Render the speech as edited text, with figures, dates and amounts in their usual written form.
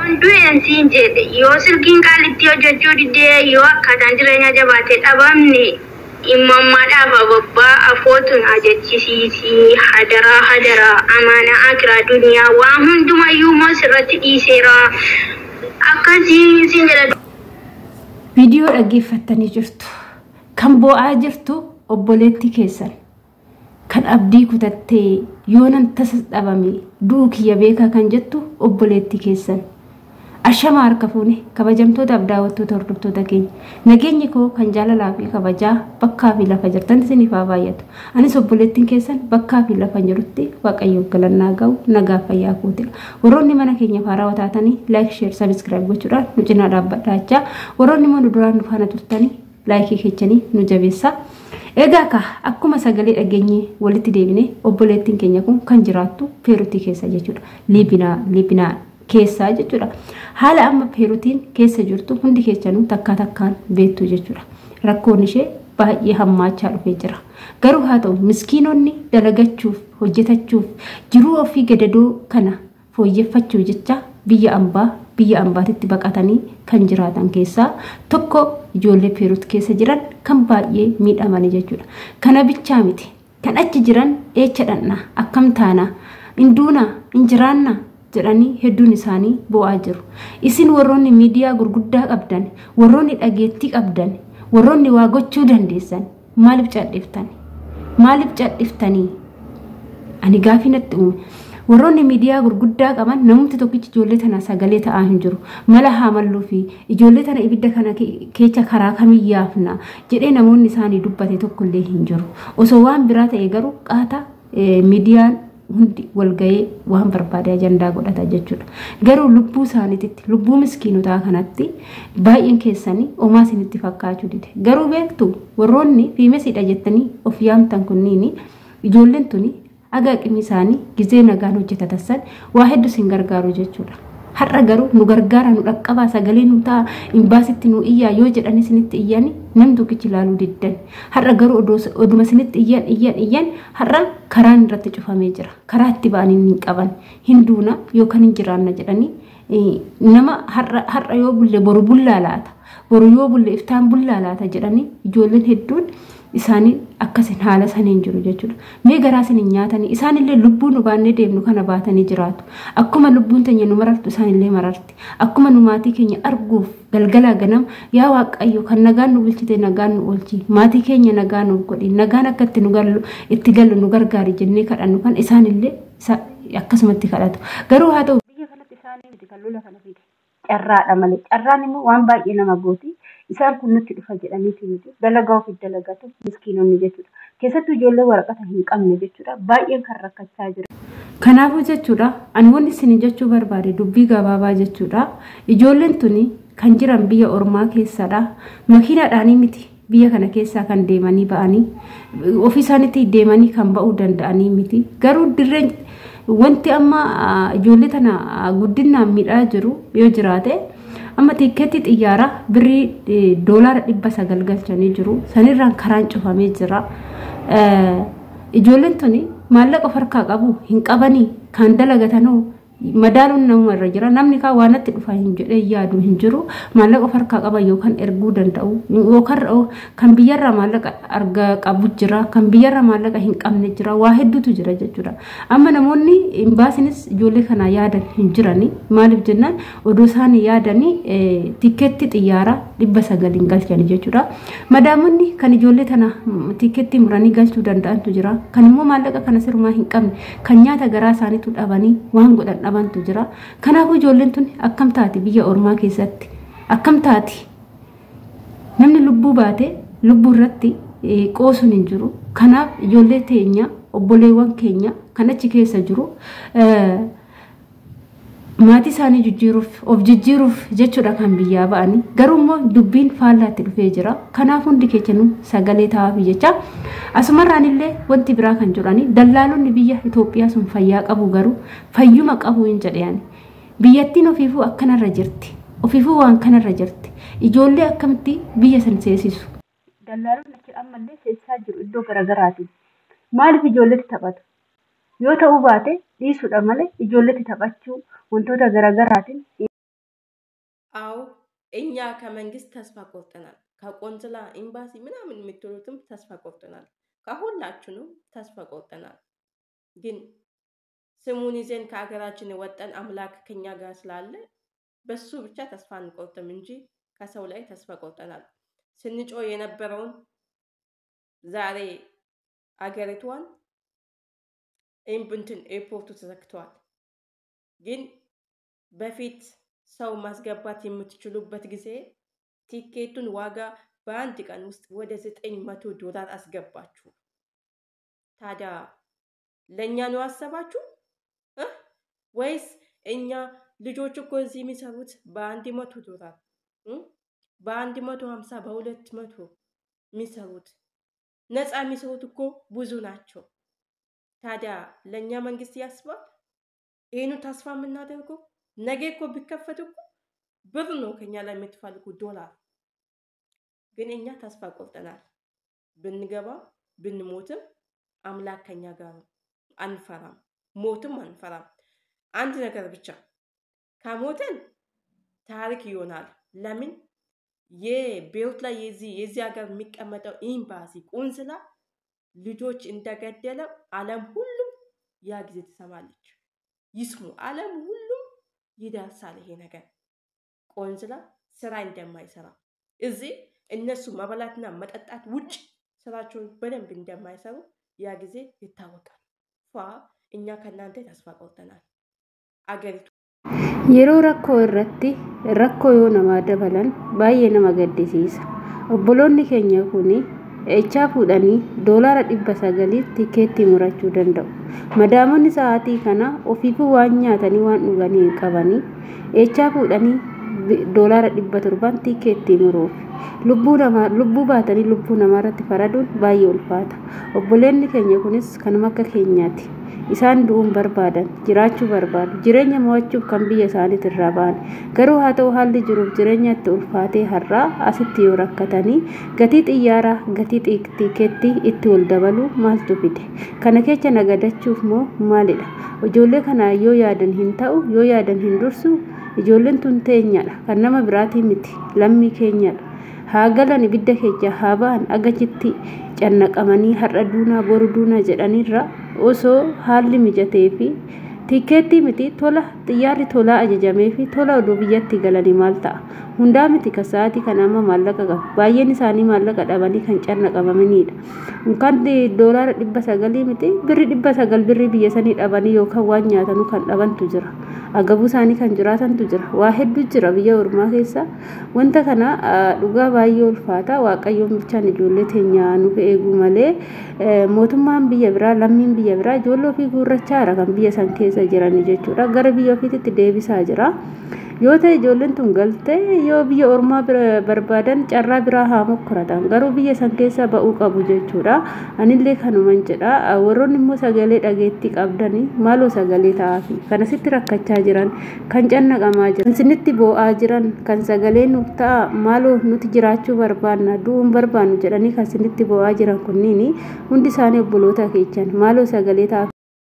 Ondu ensin jedhe yoo silkiin qaalitti hojjechuu didee yoo akkaataan jireenya jabaatee dhabamne imammaadhaaf abbaa afootuun ajechisiisii hadara amaana akiraa duniyaa waan hundumayyuu masirratti dhiiseera akkasiin sin jedha. Viidiyoo dhaggeeffattanii jirtu kan bo'aa jirtu obboleetti keessan kan abdii kutattee yoonan tasas dhabame duukiyya beekaa kan jettu obboleetti keessan ashama harka fuune kabajamtoota daawwattoota hordoftoota keenya nageenyi koo kan jaalalaa fi kabajaa bakkaa fi lafa jirtan isiniif haa baay'atu anis obboleettiin keessan bakkaa fi lafa jirutti waaqayyo galannaa ga'u nagaa fayyaa kootila warroonni mana keenya faaraa wataatanii like share subscribe gochuudhaan nu cinaa dhaabbadhaa warroonni immoo nu duraan nu faana turtanii like keechanii nu jabeessaa. Egaa ka akkuma sagalee dhageenye walitti deebine obboleettiin keenya kun kan jiraattu Peeruutii keessa jechuudha. Liibinaa keessa jechuudha. Haala amma Peeruutiin keessa jirtu hundi keessanuu takka takkaan beektu jechuudha. Rakkoon ishee baay'ee hammaachaa dhufee jira. Garuu haa ta'u miskiinonni dalagachuuf hojjetachuuf jiruu ofii gadadoo kana fooyyeffachuu jecha biyya ambaatitti baqatanii kan jiraatan keessaa tokko ijoollee Peeruut keessa jiran kan baay'ee miidhamanii jechuudha. Kana bichaa miti kan achi jiran eechadhanna akkam taana induuna injiraanna jedhanii hedduun isaanii bo'aa jiru. Isin warroonni miidiyaa gurguddaa qabdan warroonni dhageettii qabdan warroonni waa gochuu dandeessan maaliif cadhiftanii ani gaafii natti uume. Warroonni miidiyaa gurguddaa qaban namumti tokkichi ijoollee tana sagalee ta'aa hin jiru mala haamalluu fi ijoollee tana ibidda kana keessa karaa kamiyyaafna jedhee namoonni isaanii dubbate tokkollee hin jiru osoo waan biraa ta'e garuu qaata miidiyaan hundi walga'ee waan barbaade ajandaa godhata jechuudha garuu lubbuu isaaniitti lubbuu miskiinotaa kanatti baay'een keessanii omaa isinitti fakkaachuu dide garuu beektu warroonni fiimesiidha jettanii of yaamtan kunniin ijoolleen tuni aga qimisaanii gizee nagaan hojjetatassan waa hedduu sin gargaaru jechuudha. Har'a garuu nu gargaara nu dhaqqabaa sagalee nu ta'a imbaasitti nu iyyaa yoo jedhan isinitti iyyani namni tokkichi ilaaluu diddan. Har'a garuu oduma isinitti iyyan har'a karaan irratti cufamee jira. Karaa itti ba'anii hin qaban hinduuna yookaan hin jiraanna jedhanii nama har'a yoo bulle boru bullaa laata boru yoo bulle iftaan bullaa laata jedhanii ijoolleen hedduun isaanii akkasin haala saniin jiru jechuudha. Mee garaa isiniin nyaatanii isaanillee lubbuu nu baannee deemnu kana baatanii jiraatu. Akkuma lubbuun teenya nu marartu isaanillee mararti. Akkuma nu maatii keenya arguuf galgalaa ganama yaa waaqayyo kan nagaan nu bulchite nagaan nu oolchi. Maatii keenya nagaan nu godhi. Nagaan akka itti gallu nu gargaari jennee kadhannu kan isaanillee akkasumatti kadhatu. Garuu haa ta'u biyya kanatti isaanii miti kan lola kana fide. Carraadha malee. Carraan immoo waan baay'ee nama gooti. Isaan kun nutti dhufa jedhaniiti miti dalagaa ofii dalagatu miskiinonni jechuudha. Keessattuu ijoollee waraqata hin qabne jechuudha. Baay'een kan rakkachaa jira. Kanaafuu jechuudha ani wanti isin jechuu barbaade dubbii gabaabaa jechuudha. Ijoolleen tuni kan jiran biyya ormaa keessadha. Makiinaadhaanii miti biyya kana keessaa kan deemanii ba'anii ofii isaaniitti deemanii kan ba'uu danda'anii miti. Garuu dirreen wanti amma ijoollee tana guddinaan miidhaa jiru yoo jiraate amma tikeetti xiyyaara birrii $900 galchanii jiru sanirraan karaan cufamee jira ijoolleen tuni maallaqa farkaa qabu hin qabanii kan dalagatanoo madaaluun nama irra jira namni kaa waanatti dhufa hin jedhee yaadu hin jiru maallaqa farkaa qaba yookaan erguu danda'u yookaan kan biyyarraa maallaqa arga qabu jira kan biyyarraa maallaqa hin qabne jira waa hedduutu jira jechuudha amma namoonni imbaasinis ijoollee kana yaadan hin jirani maaliif jennaan odoo isaanii yaadanii tikeetti xiyyaara 900 galchanii jechuudha madaamonni kan ijoollee tana tikeetti muranii galchuu danda'antu jira kan immoo maallaqa kana sirmaa hin qabne kan nyaata garaa isaaniitu dhabanii waan godhan dhabantu jira kanaafuu ijoolleen tun akkam taati biyya ormaa keessatti akkam taati namni lubbuu baate lubbuu irratti qoosuun hin jiru kanaaf ijoollee teenya obboleewwan keenya kan achi keessa jiru maatii isaanii jijjiiruuf jechuudha kan biyyaa ba'anii garuu immoo dubbiin faallaatti dhufee jira kanaaf hundi keenya sagalee ta'aaf jecha asumarraanillee wanti biraa kan jedhani dallaalonni biyya Itoophiyaa sun fayyaa qabu garuu fayyuma qabu hin jedhani biyyattiin ofiifuu akkanarra jirti ofiifuu waan kanarra jirti ijoollee akkamitti biyya san seesisu dallaalonni achi ammallee seesaa jiru iddoo garagaraati maaliif ijoolletti taphatu yoo ta'uu baate dhiisuudha malee ijoolletti taphachuu wantoota garagaraatiin አዎ እኛ ከመንግስት ተስፋ ቆርጠናል። ከቆንስላ ኤምባሲ ምናምን የምትሉትም ተስፋ ቆርጠናል። ከሁላችንም ተስፋ ቆርጠናል። ግን ስሙን ይዘን ከሀገራችን ወጠን አምላክ ከኛ ጋር ስላለ በሱ ብቻ ተስፋ አንቆርጥም እንጂ ከሰው ላይ ተስፋ ቆርጠናል። ስንጮ የነበረውን ዛሬ አገሪቷን እንትን ኤርፖርቱ ተዘግቷል። ግን በፊት ሰው ማስገባት የምትችሉበት ጊዜ ቲኬቱን ዋጋ በአንድ ቀን ውስጥ ወደ $900 አስገባችሁ። ታዲያ ለኛ ነው አሰባችሁ ወይስ እኛ ልጆች እኮ እዚህ የሚሰሩት $100 $150 $200 የሚሰሩት ነፃ የሚሰሩት እኮ ብዙ ናቸው። ታዲያ ለኛ መንግስት ያስባል? ይሄኑ ተስፋ የምናደርገው ነገ እኮ ቢከፈት እኮ ብር ነው ከኛ ላይ የምትፈልጉ $። ግን እኛ ተስፋ ቆርጠናል። ብንገባ ብንሞትም አምላክ ከኛ ጋር ነው። አንፈራም፣ ሞትም አንፈራም። አንድ ነገር ብቻ ከሞተን ታሪክ ይሆናል። ለምን የቤሩት ላይ የዚህ ሀገር የሚቀመጠው ኤምባሲ ቆንስላ ልጆች እንደገደለ ዓለም ሁሉም ያ ጊዜ ትሰማለች። ይስሙ፣ ዓለም ሁሉም ይደርሳል ይሄ ነገር። ቆንስላ ስራ እንደማይሰራ እዚህ እነሱ መበላትና መጠጣት ውጭ ስራቸውን በደንብ እንደማይሰሩ ያ ጊዜ ይታወቃል። እኛ ከናንተ ተስፋ ቆርጠናል። አገሪቱ yeroo rakkoo irratti rakkoo yoo namaa dabalan baay'ee nama gaddisiisa. Obboloonni keenya kuni echaa fuudhanii $900 tikeetti murachuu danda'u. Madaamonni sa'aatii kana ofiifuu waan nyaatanii waan dhuganii qabanii echaa fuudhanii $700 tikeetti muruuf. Lubbuu baatanii lubbuu namaarratti faraduun baay'ee ulfaata. Obboleonni keenya kunis kanuma akka keenyaati. Isaan du'uun barbaadan, jiraachuu barbaadu, jireenya mo'achuuf kan biyya isaaniitti irraa ba'an. Garuu haa ta'u haalli jiruuf jireenya itti ulfaatee har'aa asitti yoo rakkatanii gatii xiyyaaraa, gatii tikeettii itti ol dabaluu maaltu fide? Kana keessa nagadachuuf moo maalidha? Ijoollee kana yoo yaadan hin ta'u, yoo yaadan hin dursu, ijoolleen tun teenyadha. Kan nama biraatii miti, lammii keenyadha. Haa galan ibidda keessa haa ba'an agachitti cannaqamanii har'a duunaa boru duunaa jedhanirra osoo haalli mijatee fi tikeettii miti tola xiyyaarri tolaa ajajamee fi tola oduu biyyatti galanii maal ta'a? Hundaa miti kasaatii kan amma maallaqa qabu. Baay'een isaanii maallaqa dhabanii kan cannaqamamanidha. Kan $900 miti birri $900 birri biyya sanii dhabanii yookaan waan nyaatanu kan dhabantu jira. Agabuu isaanii kan jiraatantu jira. Waa hedduu jira biyya ormaa keessa. Wanta kana dhugaa baay'ee ulfaata. Waaqayyoon bichaan ijoollee teenya nuuf eeguu malee mootummaan biyya biraa lammiin biyya biraa ijoollee ofii guurrachaa jira kan biyya san keessa jiran jechuudha. Gara biyya ofiitti deebisaa jira. Yoo ta'e ijoolleen tun galtee yoo biyya ormaa barbaadan carraa biraa haa mokkoratan. Garuu biyya san keessa ba'uu qabu jechuudha. Anillee kanuman jedha. Warroonni immoo sagalee dhageettii qabdanii maaloo sagalee ta'aafi kan asitti rakkachaa jiran, kan cannaqamaa jiran, kan sinitti boo'aa jiran, kan sagalee nuuf ta'a maaloo nuti jiraachuu barbaanna, du'uun barbaannu jedhanii kan sinitti boo'aa jiran kunniin hundi isaanii obboloota keechan maaloo sagalee ta'aafi.